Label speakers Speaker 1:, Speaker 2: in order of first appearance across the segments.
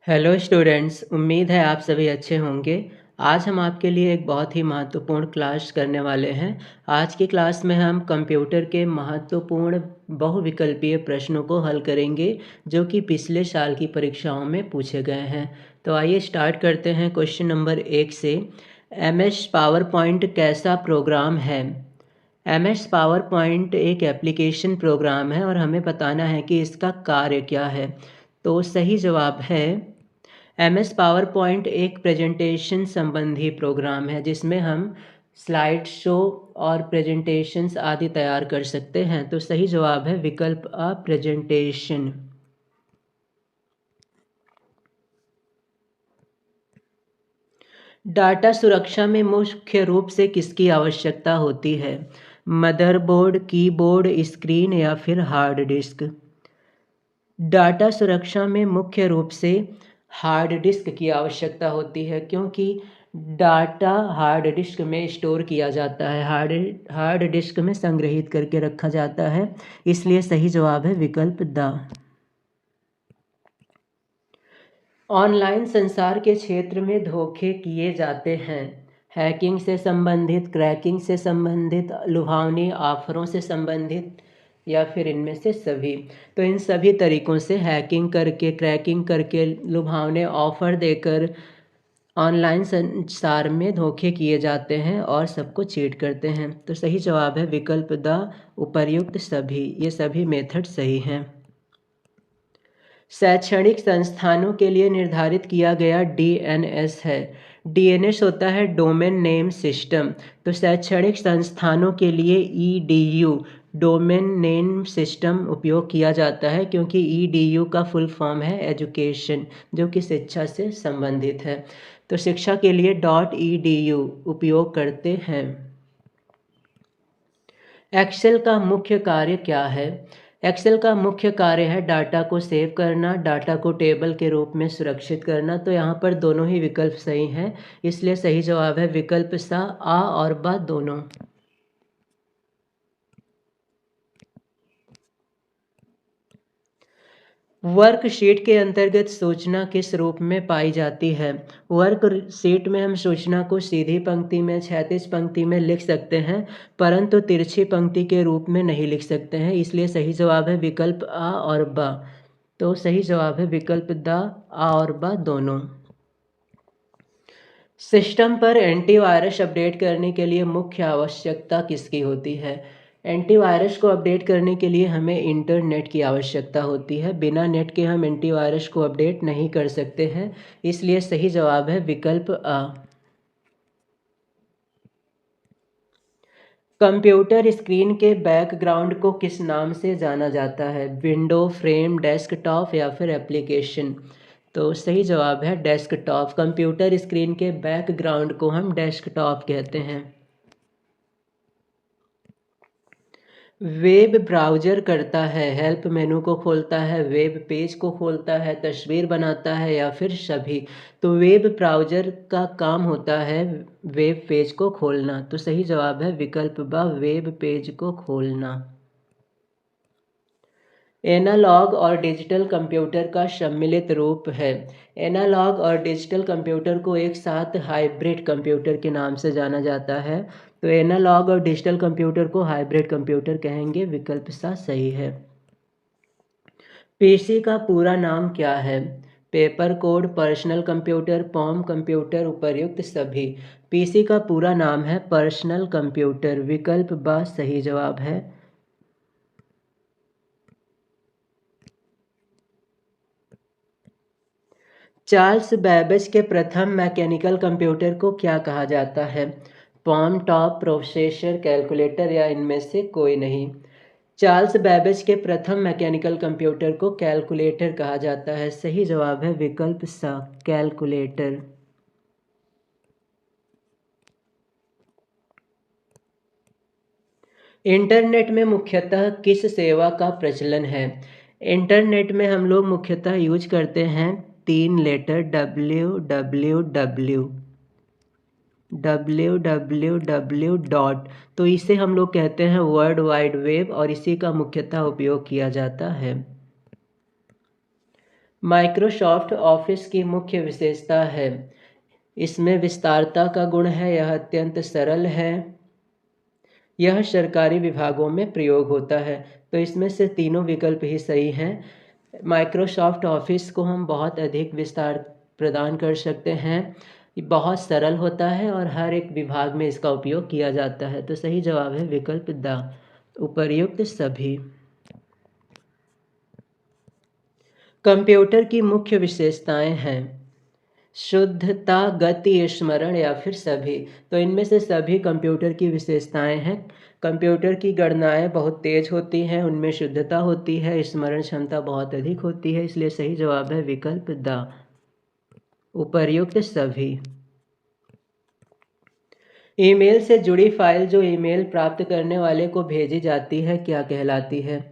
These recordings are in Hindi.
Speaker 1: हेलो स्टूडेंट्स, उम्मीद है आप सभी अच्छे होंगे। आज हम आपके लिए एक बहुत ही महत्वपूर्ण क्लास करने वाले हैं। आज की क्लास में हम कंप्यूटर के महत्वपूर्ण बहुविकल्पीय प्रश्नों को हल करेंगे जो कि पिछले साल की परीक्षाओं में पूछे गए हैं। तो आइए स्टार्ट करते हैं क्वेश्चन नंबर 1 से। MS पावर पॉइंट कैसा प्रोग्राम है? MS पावर पॉइंट एक एप्लीकेशन प्रोग्राम है और हमें बताना है कि इसका कार्य क्या है। तो सही जवाब है MS पावर पॉइंट एक प्रेजेंटेशन संबंधी प्रोग्राम है जिसमें हम स्लाइड शो और प्रेजेंटेशंस आदि तैयार कर सकते हैं। तो सही जवाब है विकल्प अ, प्रेजेंटेशन। डाटा सुरक्षा में मुख्य रूप से किसकी आवश्यकता होती है? मदरबोर्ड, कीबोर्ड, स्क्रीन या फिर हार्ड डिस्क? डाटा सुरक्षा में मुख्य रूप से हार्ड डिस्क की आवश्यकता होती है क्योंकि डाटा हार्ड डिस्क में स्टोर किया जाता है, हार्ड डिस्क में संग्रहित करके रखा जाता है। इसलिए सही जवाब है विकल्प द। ऑनलाइन संसार के क्षेत्र में धोखे किए जाते हैं। हैकिंग से संबंधित, क्रैकिंग से संबंधित, लुभावनी ऑफरों से संबंधित या फिर इनमें से सभी। तो इन सभी तरीकों से हैकिंग करके, क्रैकिंग करके, लुभावने ऑफर देकर ऑनलाइन संसार में धोखे किए जाते हैं और सबको चीट करते हैं। तो सही जवाब है विकल्प द, उपर्युक्त सभी। ये सभी मेथड सही हैं। शैक्षणिक संस्थानों के लिए निर्धारित किया गया DNS है। DNS होता है डोमेन नेम सिस्टम। तो शैक्षणिक संस्थानों के लिए EDU डोमेन नेम सिस्टम उपयोग किया जाता है क्योंकि EDU का फुल फॉर्म है एजुकेशन, जो कि शिक्षा से संबंधित है। तो शिक्षा के लिए .edu उपयोग करते हैं। एक्सेल का मुख्य कार्य क्या है? एक्सेल का मुख्य कार्य है डाटा को सेव करना, डाटा को टेबल के रूप में सुरक्षित करना। तो यहाँ पर दोनों ही विकल्प सही हैं, इसलिए सही जवाब है विकल्प सा, आ और ब दोनों। वर्कशीट के अंतर्गत सूचना किस रूप में पाई जाती है? वर्कशीट में हम सूचना को सीधी पंक्ति में, क्षैतिज पंक्ति में लिख सकते हैं, परंतु तिरछी पंक्ति के रूप में नहीं लिख सकते हैं। इसलिए सही जवाब है विकल्प आ और ब। तो सही जवाब है विकल्प द, आ और ब दोनों। सिस्टम पर एंटीवायरस अपडेट करने के लिए मुख्य आवश्यकता किसकी होती है? एंटीवायरस को अपडेट करने के लिए हमें इंटरनेट की आवश्यकता होती है। बिना नेट के हम एंटीवायरस को अपडेट नहीं कर सकते हैं। इसलिए सही जवाब है विकल्प अ। कंप्यूटर स्क्रीन के बैकग्राउंड को किस नाम से जाना जाता है? विंडो, फ्रेम, डेस्कटॉप या फिर एप्लीकेशन? तो सही जवाब है डेस्कटॉप। कंप्यूटर स्क्रीन के बैकग्राउंड को हम डेस्कटॉप कहते हैं। वेब ब्राउज़र करता है, हेल्प मेनू को खोलता है, वेब पेज को खोलता है, तस्वीर बनाता है या फिर सभी? तो वेब ब्राउज़र का काम होता है वेब पेज को खोलना। तो सही जवाब है विकल्प ब, वेब पेज को खोलना। एनालॉग और डिजिटल कंप्यूटर का सम्मिलित रूप है। एनालॉग और डिजिटल कंप्यूटर को एक साथ हाइब्रिड कंप्यूटर के नाम से जाना जाता है। तो एनालॉग और डिजिटल कंप्यूटर को हाइब्रिड कंप्यूटर कहेंगे। विकल्प सा सही है। पीसी का पूरा नाम क्या है? Paper code, personal computer, palm computer, उपर्युक्त सभी? पीसी का पूरा नाम है पर्सनल कंप्यूटर। विकल्प ब सही जवाब है। चार्ल्स बैबेज के प्रथम मैकेनिकल कंप्यूटर को क्या कहा जाता है? पॉम, टॉप, प्रोसेसर, कैलकुलेटर या इनमें से कोई नहीं? चार्ल्स बैबेज के प्रथम मैकेनिकल कंप्यूटर को कैलकुलेटर कहा जाता है। सही जवाब है विकल्प सा, कैलकुलेटर। इंटरनेट में मुख्यतः किस सेवा का प्रचलन है? इंटरनेट में हम लोग मुख्यतः यूज करते हैं 3 लेटर www। www. तो इसे हम लोग कहते हैं वर्ल्ड वाइड वेब और इसी का मुख्यतः उपयोग किया जाता है। माइक्रोसॉफ्ट ऑफिस की मुख्य विशेषता है, इसमें विस्तारता का गुण है, यह अत्यंत सरल है, यह सरकारी विभागों में प्रयोग होता है। तो इसमें से तीनों विकल्प ही सही हैं। माइक्रोसॉफ्ट ऑफिस को हम बहुत अधिक विस्तार प्रदान कर सकते हैं, ये बहुत सरल होता है और हर एक विभाग में इसका उपयोग किया जाता है। तो सही जवाब है विकल्प द, उपर्युक्त सभी। कंप्यूटर की मुख्य विशेषताएं हैं शुद्धता, गति, स्मरण या फिर सभी। तो इनमें से सभी कंप्यूटर की विशेषताएं हैं। कंप्यूटर की गणनाएं बहुत तेज होती हैं, उनमें शुद्धता होती है, स्मरण क्षमता बहुत अधिक होती है, इसलिए सही जवाब है विकल्प द, उपर्युक्त सभी। ईमेल से जुड़ी फाइल जो ईमेल प्राप्त करने वाले को भेजी जाती है क्या कहलाती है?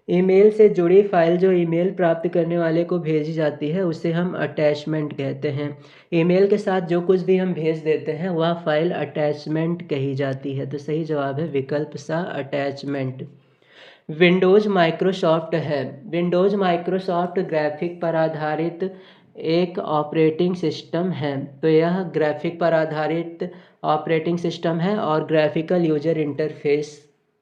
Speaker 1: ईमेल से जुड़ी फाइल जो ईमेल प्राप्त करने वाले को भेजी जाती है उसे हम अटैचमेंट कहते हैं। ईमेल के साथ जो कुछ भी हम भेज देते हैं वह फाइल अटैचमेंट कही जाती है। तो सही जवाब है विकल्प सा, अटैचमेंट। विंडोज़ माइक्रोसॉफ्ट है। विंडोज़ माइक्रोसॉफ्ट ग्राफिक पर आधारित एक ऑपरेटिंग सिस्टम है। तो यह ग्राफिक पर आधारित ऑपरेटिंग सिस्टम है और ग्राफिकल यूजर इंटरफेस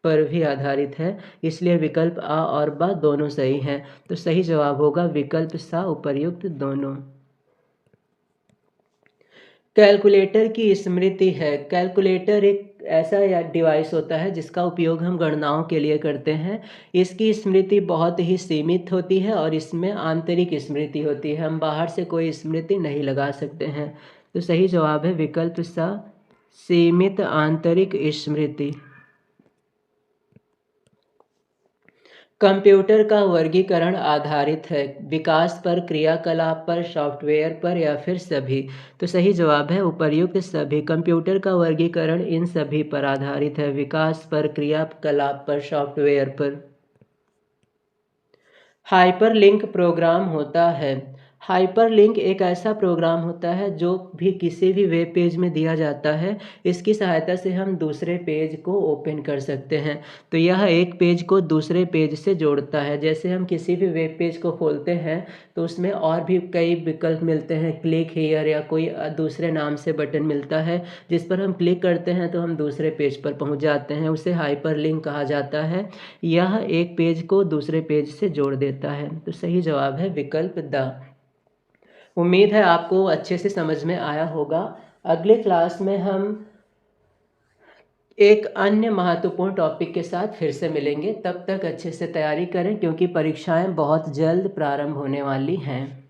Speaker 1: पर भी आधारित है, इसलिए विकल्प आ और ब दोनों सही हैं। तो सही जवाब होगा विकल्प सा, उपर्युक्त दोनों। कैलकुलेटर की स्मृति है। कैलकुलेटर एक ऐसा डिवाइस होता है जिसका उपयोग हम गणनाओं के लिए करते हैं। इसकी स्मृति बहुत ही सीमित होती है और इसमें आंतरिक स्मृति होती है, हम बाहर से कोई स्मृति नहीं लगा सकते हैं। तो सही जवाब है विकल्प सा, सीमित आंतरिक स्मृति। कंप्यूटर का वर्गीकरण आधारित है विकास पर, क्रियाकलाप पर, सॉफ्टवेयर पर या फिर सभी। तो सही जवाब है उपर्युक्त सभी। कंप्यूटर का वर्गीकरण इन सभी पर आधारित है, विकास पर, क्रियाकलाप पर, सॉफ्टवेयर पर। हाइपरलिंक प्रोग्राम होता है। हाइपरलिंक एक ऐसा प्रोग्राम होता है जो भी किसी भी वेब पेज में दिया जाता है, इसकी सहायता से हम दूसरे पेज को ओपन कर सकते हैं। तो यह एक पेज को दूसरे पेज से जोड़ता है। जैसे हम किसी भी वेब पेज को खोलते हैं तो उसमें और भी कई विकल्प मिलते हैं, क्लिक हियर या कोई दूसरे नाम से बटन मिलता है, जिस पर हम क्लिक करते हैं तो हम दूसरे पेज पर पहुंच जाते हैं, उसे हाइपरलिंक कहा जाता है। यह एक पेज को दूसरे पेज से जोड़ देता है। तो सही जवाब है विकल्प द। उम्मीद है आपको अच्छे से समझ में आया होगा। अगले क्लास में हम एक अन्य महत्वपूर्ण टॉपिक के साथ फिर से मिलेंगे। तब तक अच्छे से तैयारी करें क्योंकि परीक्षाएं बहुत जल्द प्रारंभ होने वाली हैं।